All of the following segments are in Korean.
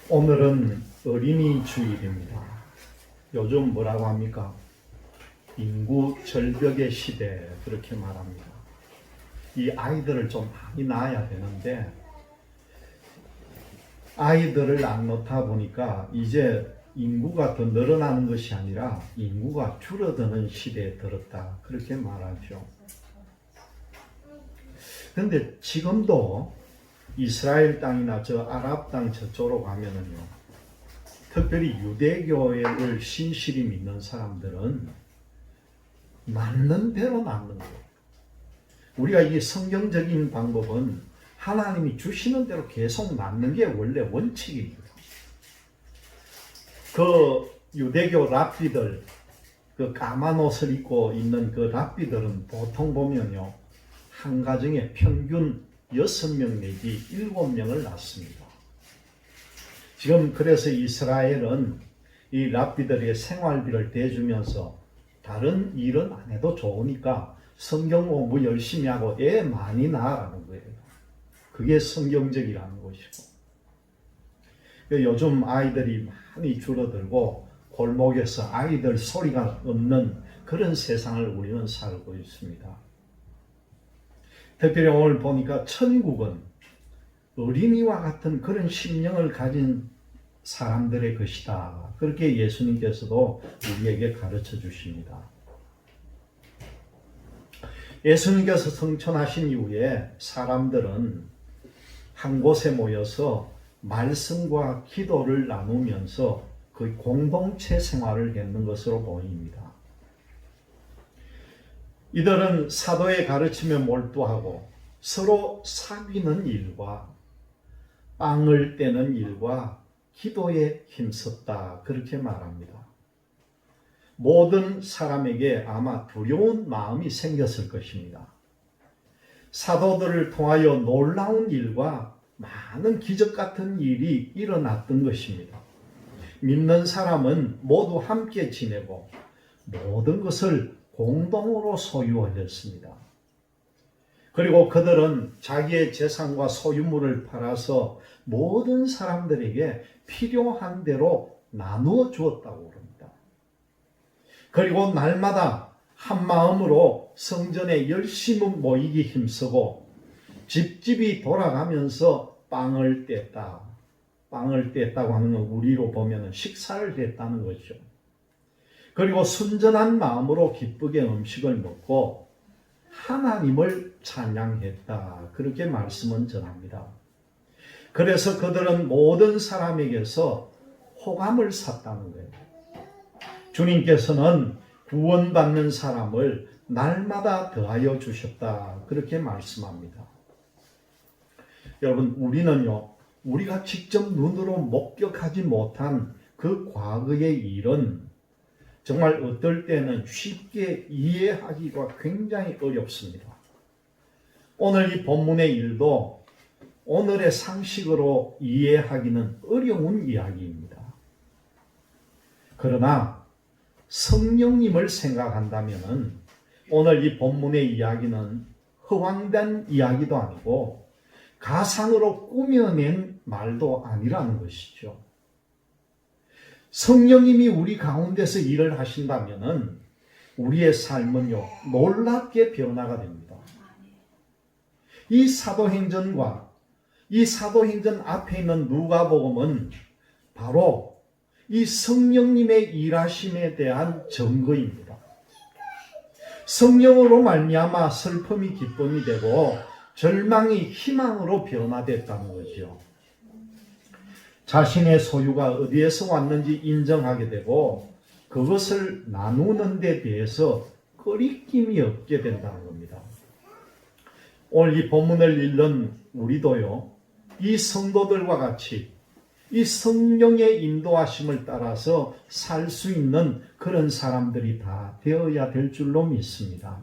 오늘은 어린이 주일입니다. 요즘 뭐라고 합니까? 인구 절벽의 시대, 그렇게 말합니다. 이 아이들을 좀 많이 낳아야 되는데 아이들을 안 낳다 보니까 이제 인구가 더 늘어나는 것이 아니라 인구가 줄어드는 시대에 들었다, 그렇게 말하죠. 근데 지금도 이스라엘 땅이나 저 아랍 땅 저쪽으로 가면은요, 특별히 유대교를 신실히 믿는 사람들은 낳는 대로 낳는 거예요. 우리가 이 성경적인 방법은 하나님이 주시는 대로 계속 낳는 게 원래 원칙입니다. 그 유대교 랍비들, 그 까만 옷을 입고 있는 그 랍비들은 보통 보면요, 한 가정에 평균 6명 내지 7명을 낳습니다. 지금 그래서 이스라엘은 이 랍비들의 생활비를 대주면서 다른 일은 안 해도 좋으니까 성경 공부 열심히 하고 애 많이 낳으라는 거예요. 그게 성경적이라는 것이고, 요즘 아이들이 많이 줄어들고 골목에서 아이들 소리가 없는 그런 세상을 우리는 살고 있습니다. 특별히 오늘 보니까 천국은 어린이와 같은 그런 심령을 가진 사람들의 것이다, 그렇게 예수님께서도 우리에게 가르쳐 주십니다. 예수님께서 성천하신 이후에 사람들은 한 곳에 모여서 말씀과 기도를 나누면서 그 공동체 생활을 했는 것으로 보입니다. 이들은 사도의 가르침에 몰두하고 서로 사귀는 일과 빵을 떼는 일과 기도에 힘썼다, 그렇게 말합니다. 모든 사람에게 아마 두려운 마음이 생겼을 것입니다. 사도들을 통하여 놀라운 일과 많은 기적 같은 일이 일어났던 것입니다. 믿는 사람은 모두 함께 지내고 모든 것을 공동으로 소유하였습니다. 그리고 그들은 자기의 재산과 소유물을 팔아서 모든 사람들에게 필요한 대로 나누어 주었다고 합니다. 그리고 날마다 한 마음으로 성전에 열심히 모이기 힘쓰고 집집이 돌아가면서 빵을 뗐다. 빵을 뗐다고 하는 건 우리로 보면 식사를 했다는 거죠. 그리고 순전한 마음으로 기쁘게 음식을 먹고 하나님을 찬양했다, 그렇게 말씀은 전합니다. 그래서 그들은 모든 사람에게서 호감을 샀다는 거예요. 주님께서는 구원받는 사람을 날마다 더하여 주셨다, 그렇게 말씀합니다. 여러분, 우리는요, 우리가 직접 눈으로 목격하지 못한 그 과거의 일은 정말 어떨 때는 쉽게 이해하기가 굉장히 어렵습니다. 오늘 이 본문의 일도 오늘의 상식으로 이해하기는 어려운 이야기입니다. 그러나 성령님을 생각한다면 오늘 이 본문의 이야기는 허황된 이야기도 아니고 가상으로 꾸며낸 말도 아니라는 것이죠. 성령님이 우리 가운데서 일을 하신다면 우리의 삶은요, 놀랍게 변화가 됩니다. 이 사도행전과 이 사도행전 앞에 있는 누가복음은 바로 이 성령님의 일하심에 대한 증거입니다. 성령으로 말미암아 슬픔이 기쁨이 되고 절망이 희망으로 변화됐다는 거죠. 자신의 소유가 어디에서 왔는지 인정하게 되고 그것을 나누는 데 대해서 꺼리낌이 없게 된다는 겁니다. 오늘 이 본문을 읽는 우리도요, 이 성도들과 같이 이 성령의 인도하심을 따라서 살 수 있는 그런 사람들이 다 되어야 될 줄로 믿습니다.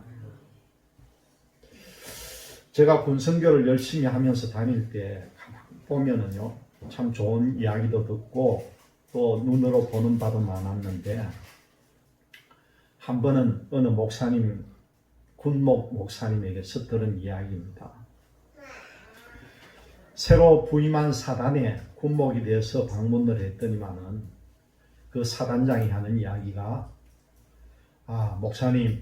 제가 군선교를 열심히 하면서 다닐 때 보면은요, 참 좋은 이야기도 듣고 또 눈으로 보는 바도 많았는데, 한 번은 어느 목사님, 군목 목사님에게서 들은 이야기입니다. 새로 부임한 사단에 군목이 돼서 방문을 했더니만은 그 사단장이 하는 이야기가 목사님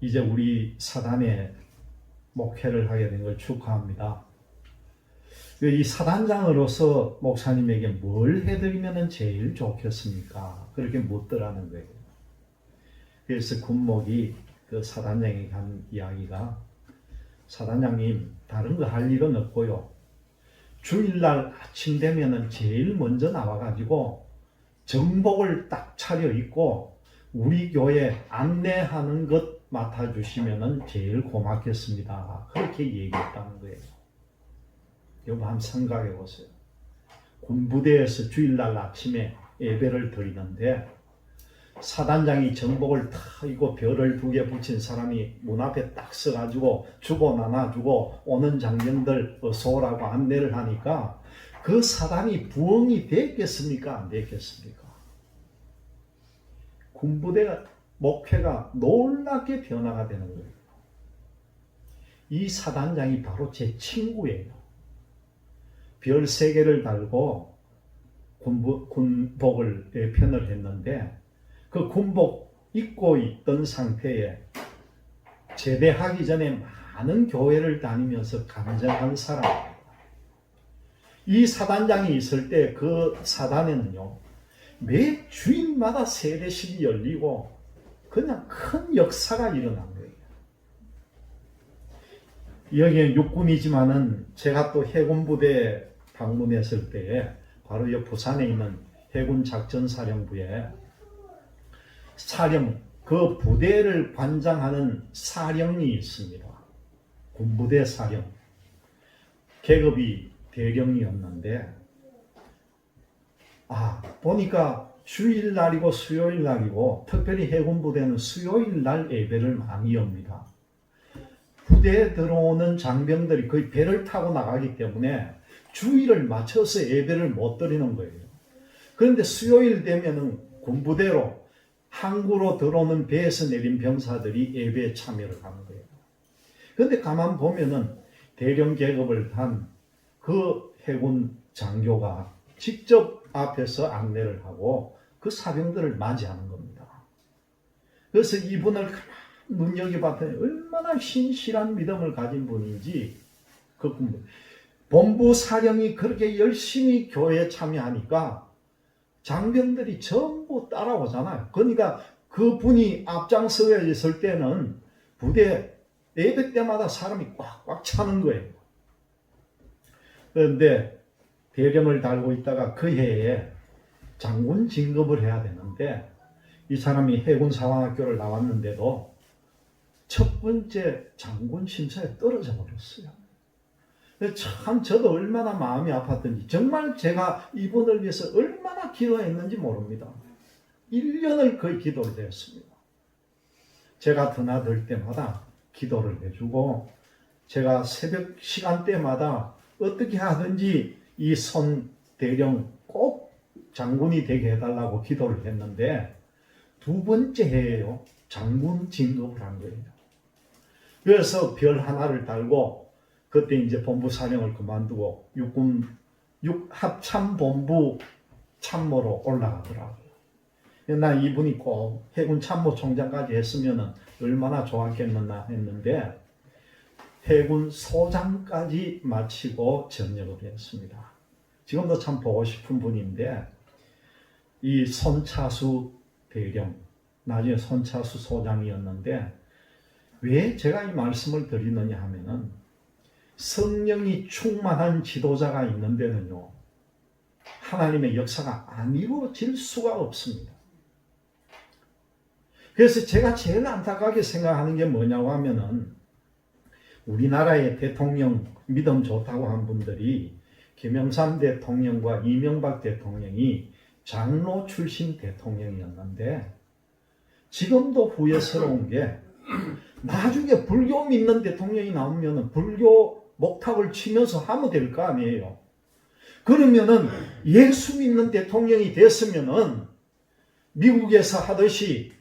이제 우리 사단에 목회를 하게 된 걸 축하합니다. 이 사단장으로서 목사님에게 뭘 해드리면 제일 좋겠습니까? 그렇게 묻더라는 거예요. 그래서 군목이 그 사단장에게 한 이야기가 사단장님 다른 거 할 일은 없고요. 주일날 아침 되면은 제일 먼저 나와가지고 정복을 딱 차려입고 우리 교회 안내하는 것 맡아주시면은 제일 고맙겠습니다. 그렇게 얘기했다는 거예요. 여러분 한번 생각해 보세요. 군부대에서 주일날 아침에 예배를 드리는데 사단장이 정복을 탁 입고 별을 2개 붙인 사람이 문 앞에 딱 서가지고 주고 나눠주고 오는 장병들 어서 오라고 안내를 하니까 그 사단이 부엉이 됐겠습니까? 안 됐겠습니까? 군부대가 목회가 놀랍게 변화가 되는 거예요. 이 사단장이 바로 제 친구예요. 별 3개를 달고 군복을 편을 했는데 그 군복 입고 있던 상태에 제대하기 전에 많은 교회를 다니면서 간증한 사람입니다. 이 사단장이 있을 때 그 사단에는요 매 주일마다 세례식이 열리고 그냥 큰 역사가 일어난 거예요. 여기는 육군이지만은 제가 또 해군부대 방문했을 때에 바로 이 부산에 있는 해군작전사령부에 그 부대를 관장하는 사령이 있습니다. 군부대 사령. 계급이 대령이었는데 보니까 주일날이고 수요일날이고 특별히 해군부대는 수요일날 예배를 많이 엽니다. 부대에 들어오는 장병들이 거의 배를 타고 나가기 때문에 주일을 맞춰서 예배를 못 드리는 거예요. 그런데 수요일 되면은 군부대로 항구로 들어오는 배에서 내린 병사들이 예배에 참여를 하는 거예요. 그런데 가만 보면은 대령 계급을 단 그 해군 장교가 직접 앞에서 안내를 하고 그 사병들을 맞이하는 겁니다. 그래서 이분을 눈여겨봤더니 얼마나 신실한 믿음을 가진 분인지 그 본부 사령이 그렇게 열심히 교회에 참여하니까 장병들이 전부 따라오잖아요. 그러니까 그분이 앞장서야 있을 때는 부대 예배 때마다 사람이 꽉꽉 차는 거예요. 그런데 대령을 달고 있다가 그 해에 장군 진급을 해야 되는데 이 사람이 해군 사관학교를 나왔는데도 첫 번째 장군 심사에 떨어져 버렸어요. 참 저도 얼마나 마음이 아팠던지 정말 제가 이분을 위해서 얼마나 기도했는지 모릅니다. 1년을 거의 기도를 했습니다. 제가 드나들 때마다 기도를 해주고 제가 새벽 시간대마다 어떻게 하든지 이 손 대령 꼭 장군이 되게 해달라고 기도를 했는데 2번째 해에요. 장군 진급을 한 거예요. 그래서 별 하나를 달고 그때 이제 본부 사령을 그만두고 육군 합참본부 참모로 올라가더라고요. 나 이분이 꼭 해군 참모총장까지 했으면 얼마나 좋았겠느냐 했는데 해군 소장까지 마치고 전역을 했습니다. 지금도 참 보고 싶은 분인데 이 손차수 대령, 나중에 손차수 소장이었는데 왜 제가 이 말씀을 드리느냐 하면은 성령이 충만한 지도자가 있는 데는요 하나님의 역사가 안 이루어질 수가 없습니다. 그래서 제가 제일 안타깝게 생각하는 게 뭐냐고 하면은 우리나라의 대통령 믿음 좋다고 한 분들이 김영삼 대통령과 이명박 대통령이 장로 출신 대통령이었는데 지금도 후회스러운 게 나중에 불교 믿는 대통령이 나오면 불교 목탁을 치면서 하면 될 거 아니에요. 그러면은 예수 믿는 대통령이 됐으면은 미국에서 하듯이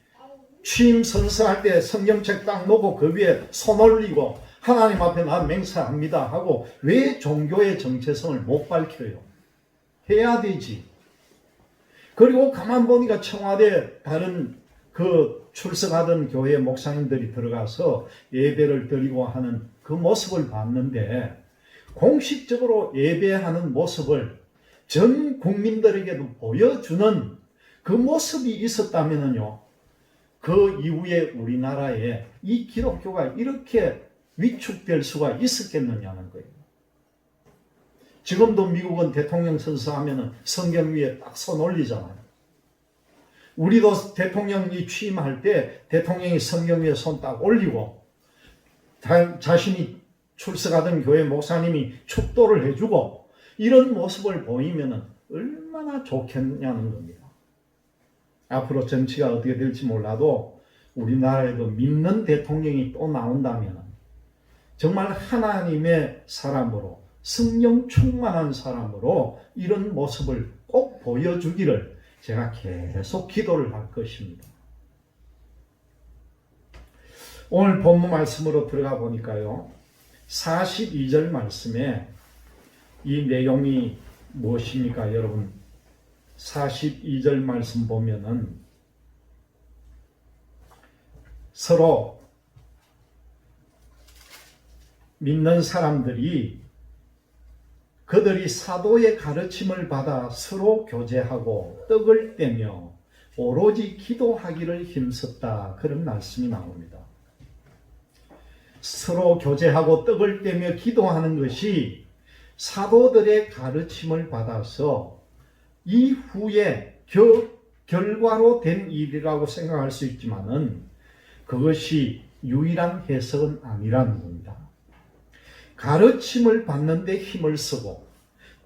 취임 선서할 때 성경책 딱 놓고 그 위에 손 올리고 하나님 앞에 나 맹세합니다 하고 왜 종교의 정체성을 못 밝혀요? 해야 되지. 그리고 가만 보니까 청와대 다른 그 출석하던 교회 목사님들이 들어가서 예배를 드리고 하는 그 모습을 봤는데, 공식적으로 예배하는 모습을 전 국민들에게도 보여주는 그 모습이 있었다면요, 그 이후에 우리나라에 이 기독교가 이렇게 위축될 수가 있었겠느냐는 거예요. 지금도 미국은 대통령 선서하면 성경 위에 딱 손 올리잖아요. 우리도 대통령이 취임할 때 대통령이 성경 위에 손 딱 올리고, 자신이 출석하던 교회 목사님이 축도를 해주고, 이런 모습을 보이면 얼마나 좋겠냐는 겁니다. 앞으로 정치가 어떻게 될지 몰라도 우리나라에도 믿는 대통령이 또 나온다면 정말 하나님의 사람으로, 성령 충만한 사람으로 이런 모습을 꼭 보여주기를 제가 계속 기도를 할 것입니다. 오늘 본문 말씀으로 들어가 보니까요, 42절 말씀에 이 내용이 무엇입니까, 여러분? 42절 말씀 보면은 서로 믿는 사람들이 그들이 사도의 가르침을 받아 서로 교제하고 떡을 떼며 오로지 기도하기를 힘썼다, 그런 말씀이 나옵니다. 서로 교제하고 떡을 떼며 기도하는 것이 사도들의 가르침을 받아서 이후에 결과로 된 일이라고 생각할 수 있지만은 그것이 유일한 해석은 아니라는 겁니다. 가르침을 받는데 힘을 쓰고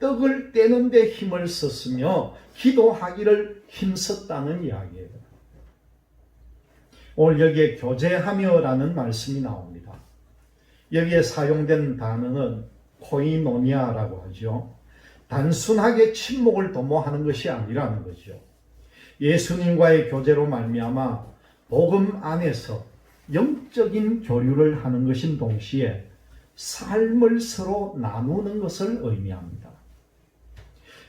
떡을 떼는데 힘을 썼으며 기도하기를 힘썼다는 이야기예요. 오늘 여기에 교제하며라는 말씀이 나옵니다. 여기에 사용된 단어는 코이노니아라고 하죠. 단순하게 침묵을 도모하는 것이 아니라는 거죠. 예수님과의 교제로 말미암아 복음 안에서 영적인 교류를 하는 것인 동시에 삶을 서로 나누는 것을 의미합니다.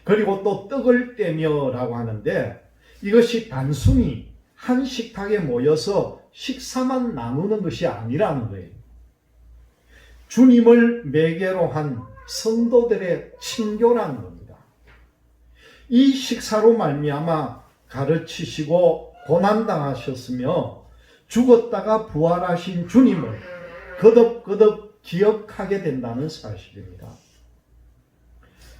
그리고 또 떡을 떼며라고 하는데, 이것이 단순히 한 식탁에 모여서 식사만 나누는 것이 아니라는 거예요. 주님을 매개로 한 성도들의 친교라는 겁니다. 이 식사로 말미암아 가르치시고 고난당하셨으며 죽었다가 부활하신 주님을 거듭거듭 기억하게 된다는 사실입니다.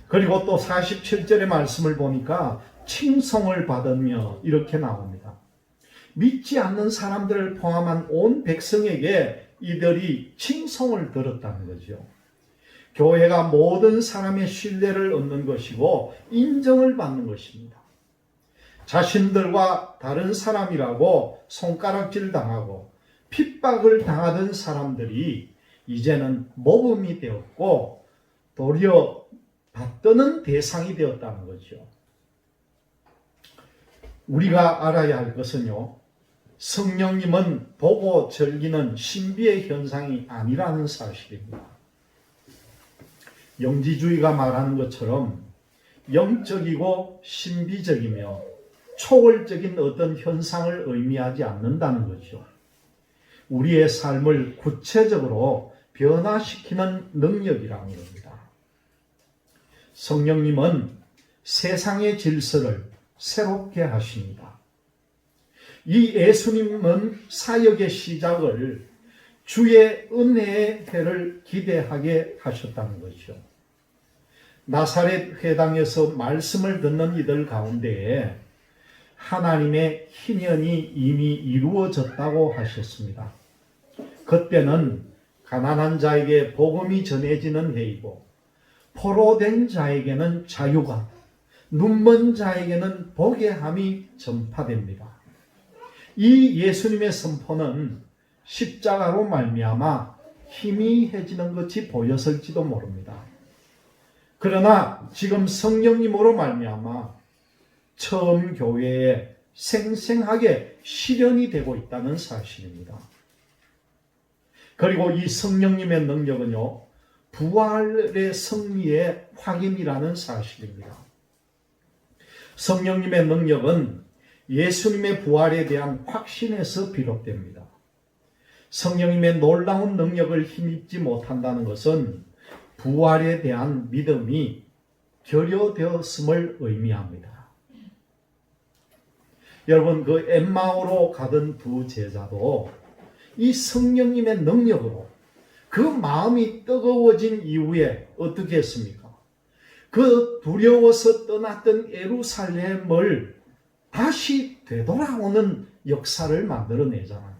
그리고 또 47절의 말씀을 보니까 칭송을 받으며 이렇게 나옵니다. 믿지 않는 사람들을 포함한 온 백성에게 이들이 칭송을 들었다는 거죠. 교회가 모든 사람의 신뢰를 얻는 것이고 인정을 받는 것입니다. 자신들과 다른 사람이라고 손가락질 당하고 핍박을 당하던 사람들이 이제는 모범이 되었고 도리어 받드는 대상이 되었다는 거죠. 우리가 알아야 할 것은요, 성령님은 보고 즐기는 신비의 현상이 아니라는 사실입니다. 영지주의가 말하는 것처럼 영적이고 신비적이며 초월적인 어떤 현상을 의미하지 않는다는 거죠. 우리의 삶을 구체적으로 변화시키는 능력이라는 겁니다. 성령님은 세상의 질서를 새롭게 하십니다. 이 예수님은 사역의 시작을 주의 은혜의 해를 기대하게 하셨다는 것이죠. 나사렛 회당에서 말씀을 듣는 이들 가운데에 하나님의 희년이 이미 이루어졌다고 하셨습니다. 그때는 가난한 자에게 복음이 전해지는 해이고 포로된 자에게는 자유가, 눈먼 자에게는 복의 함이 전파됩니다. 이 예수님의 선포는 십자가로 말미암아 희미해지는 것이 보였을지도 모릅니다. 그러나 지금 성령님으로 말미암아 처음 교회에 생생하게 실현이 되고 있다는 사실입니다. 그리고 이 성령님의 능력은요, 부활의 승리의 확인이라는 사실입니다. 성령님의 능력은 예수님의 부활에 대한 확신에서 비롯됩니다. 성령님의 놀라운 능력을 힘입지 못한다는 것은 부활에 대한 믿음이 결여되었음을 의미합니다. 여러분, 그 엠마오로 가던 두 제자도 이 성령님의 능력으로 그 마음이 뜨거워진 이후에 어떻게 했습니까? 그 두려워서 떠났던 예루살렘을 다시 되돌아오는 역사를 만들어내잖아요.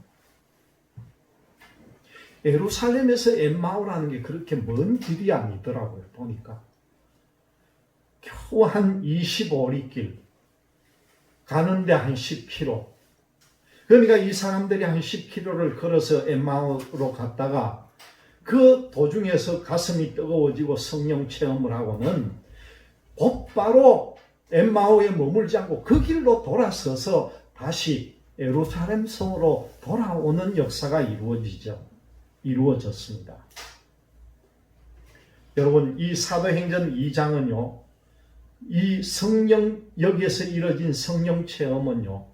예루살렘에서 엠마오라는 게 그렇게 먼 길이 아니더라고요. 보니까 겨우 한 25리 길, 가는데 한 10km. 그러니까 이 사람들이 한 10km를 걸어서 엠마오로 갔다가 그 도중에서 가슴이 뜨거워지고 성령 체험을 하고는 곧바로 엠마오에 머물지 않고 그 길로 돌아서서 다시 예루살렘 성으로 돌아오는 역사가 이루어졌습니다. 여러분, 이 사도행전 2장은요, 이 여기에서 이뤄진 성령 체험은요,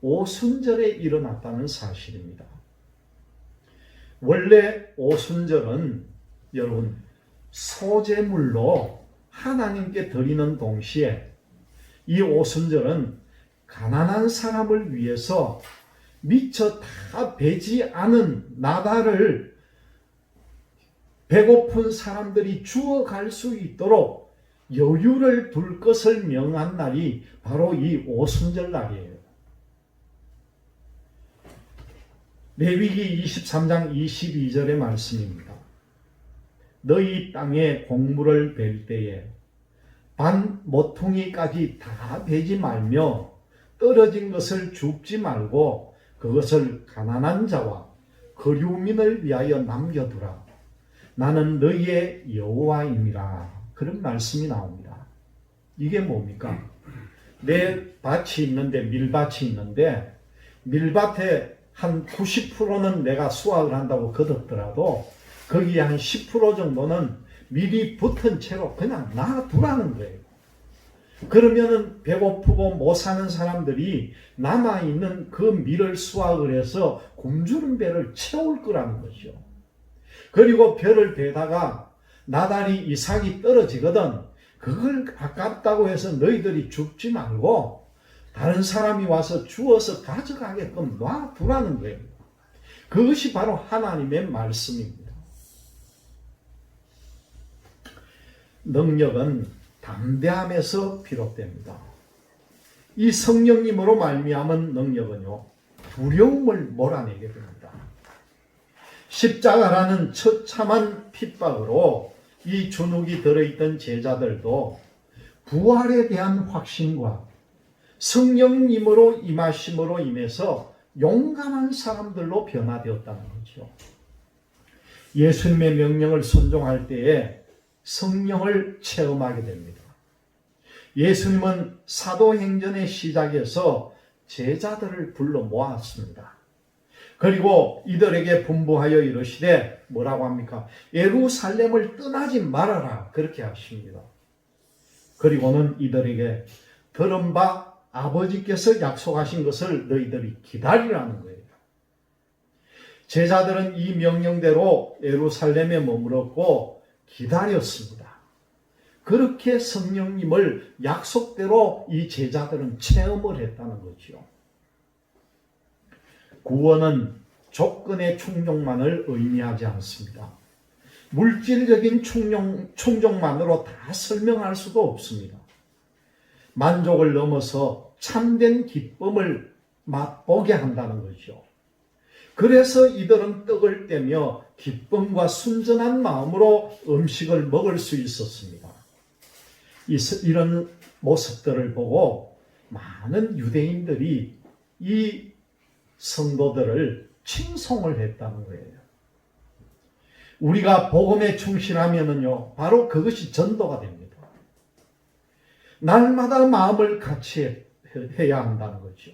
오순절에 일어났다는 사실입니다. 원래 오순절은 여러분, 소제물로 하나님께 드리는 동시에 이 오순절은 가난한 사람을 위해서 미처 다 배지 않은 나달을 배고픈 사람들이 주워갈 수 있도록 여유를 둘 것을 명한 날이 바로 이 오순절 날이에요. 레위기 23장 22절의 말씀입니다. 너희 땅에 곡물을 벨 때에 반 모퉁이까지 다 베지 말며 떨어진 것을 줍지 말고 그것을 가난한 자와 거류민을 위하여 남겨두라. 나는 너희의 여호와임이라. 그런 말씀이 나옵니다. 이게 뭡니까? 내 밭이 있는데, 밀밭이 있는데 밀밭에 한 90%는 내가 수확을 한다고 거뒀더라도 거기에 한 10% 정도는 밀이 붙은 채로 그냥 놔두라는 거예요. 그러면은 배고프고 못 사는 사람들이 남아있는 그 밀을 수확을 해서 굶주린 배를 채울 거라는 거죠. 그리고 벼를 베다가 나달이 이삭이 떨어지거든. 그걸 아깝다고 해서 너희들이 줍지 말고 다른 사람이 와서 주워서 가져가게끔 놔두라는 거예요. 그것이 바로 하나님의 말씀입니다. 능력은 담대함에서 비롯됩니다. 이 성령님으로 말미암은 능력은요, 두려움을 몰아내게 됩니다. 십자가라는 처참한 핍박으로 이 주눅이 들어있던 제자들도 부활에 대한 확신과 성령님으로 임하심으로 인해서 용감한 사람들로 변화되었다는 거죠. 예수님의 명령을 순종할 때에 성령을 체험하게 됩니다. 예수님은 사도행전의 시작에서 제자들을 불러 모았습니다. 그리고 이들에게 분부하여 이르시되 뭐라고 합니까? 예루살렘을 떠나지 말아라. 그렇게 하십니다. 그리고는 이들에게 들은 바 아버지께서 약속하신 것을 너희들이 기다리라는 거예요. 제자들은 이 명령대로 예루살렘에 머물렀고 기다렸습니다. 그렇게 성령님을 약속대로 이 제자들은 체험을 했다는 거죠. 구원은 조건의 충족만을 의미하지 않습니다. 물질적인 충족만으로 다 설명할 수도 없습니다. 만족을 넘어서 참된 기쁨을 맛보게 한다는 거죠. 그래서 이들은 떡을 떼며 기쁨과 순전한 마음으로 음식을 먹을 수 있었습니다. 이런 모습들을 보고 많은 유대인들이 이 성도들을 칭송을 했다는 거예요. 우리가 복음에 충실하면은요, 바로 그것이 전도가 됩니다. 날마다 마음을 같이 해야 한다는 거죠.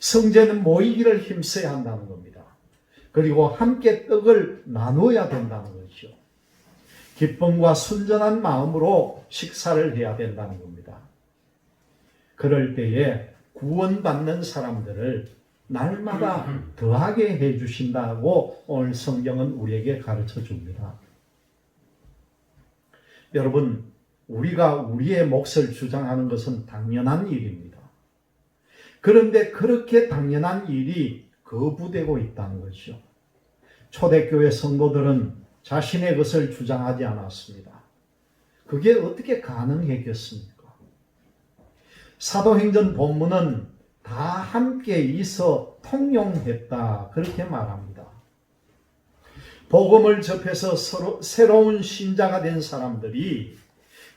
성제는 모이기를 힘써야 한다는 겁니다. 그리고 함께 떡을 나눠야 된다는 거죠. 기쁨과 순전한 마음으로 식사를 해야 된다는 겁니다. 그럴 때에 구원받는 사람들을 날마다 더하게 해주신다고 오늘 성경은 우리에게 가르쳐 줍니다. 여러분, 우리가 우리의 몫을 주장하는 것은 당연한 일입니다. 그런데 그렇게 당연한 일이 거부되고 있다는 것이죠. 초대교회 성도들은 자신의 것을 주장하지 않았습니다. 그게 어떻게 가능했겠습니까? 사도행전 본문은 다 함께 있어 통용했다 그렇게 말합니다. 복음을 접해서 새로운 신자가 된 사람들이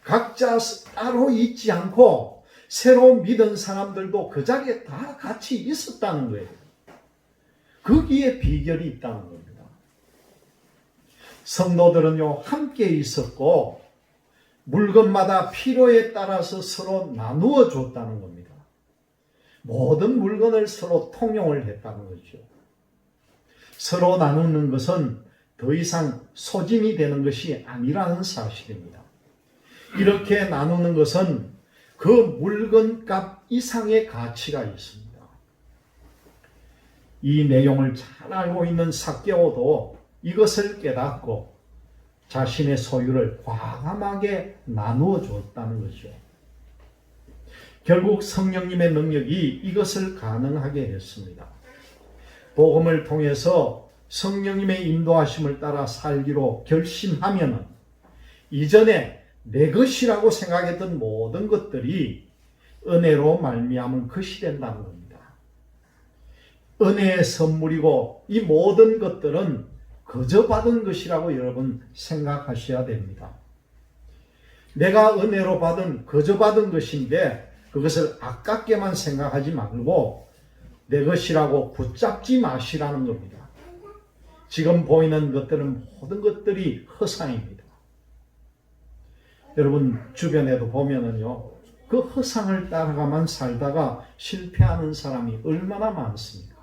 각자 따로 있지 않고 새로 믿은 사람들도 그 자리에 다 같이 있었다는 거예요. 거기에 비결이 있다는 겁니다. 성도들은요, 함께 있었고 물건마다 필요에 따라서 서로 나누어 줬다는 겁니다. 모든 물건을 서로 통용을 했다는 거죠. 서로 나누는 것은 더 이상 소진이 되는 것이 아니라는 사실입니다. 이렇게 나누는 것은 그 물건값 이상의 가치가 있습니다. 이 내용을 잘 알고 있는 삭개오도 이것을 깨닫고 자신의 소유를 과감하게 나누어 주었다는 거죠. 결국 성령님의 능력이 이것을 가능하게 했습니다. 복음을 통해서 성령님의 인도하심을 따라 살기로 결심하면 이전에 내 것이라고 생각했던 모든 것들이 은혜로 말미암은 것이 된다는 겁니다. 은혜의 선물이고 이 모든 것들은 거저 받은 것이라고 여러분 생각하셔야 됩니다. 내가 은혜로 받은 거저 받은 것인데 그것을 아깝게만 생각하지 말고 내 것이라고 붙잡지 마시라는 겁니다. 지금 보이는 것들은 모든 것들이 허상입니다. 여러분 주변에도 보면은요, 그 허상을 따라가만 살다가 실패하는 사람이 얼마나 많습니까?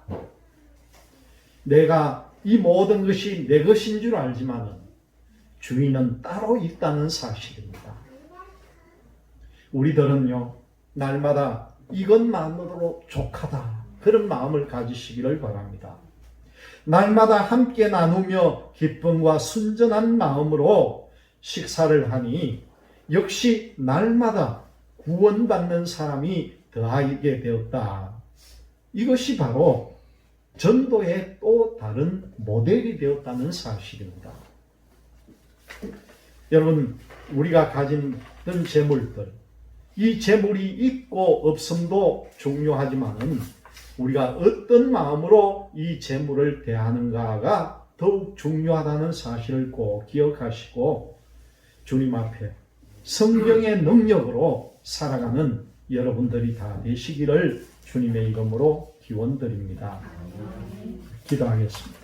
내가 이 모든 것이 내 것인 줄 알지만은 주인은 따로 있다는 사실입니다. 우리들은요, 날마다 이것만으로 족하다 그런 마음을 가지시기를 바랍니다. 날마다 함께 나누며 기쁨과 순전한 마음으로 식사를 하니 역시 날마다 구원받는 사람이 더하게 되었다. 이것이 바로 전도의 또 다른 모델이 되었다는 사실입니다. 여러분, 우리가 가진 재물들, 이 재물이 있고 없음도 중요하지만은 우리가 어떤 마음으로 이 재물을 대하는가가 더욱 중요하다는 사실을 꼭 기억하시고 주님 앞에 성령의 능력으로 살아가는 여러분들이 다 되시기를 주님의 이름으로 기원드립니다. 기도하겠습니다.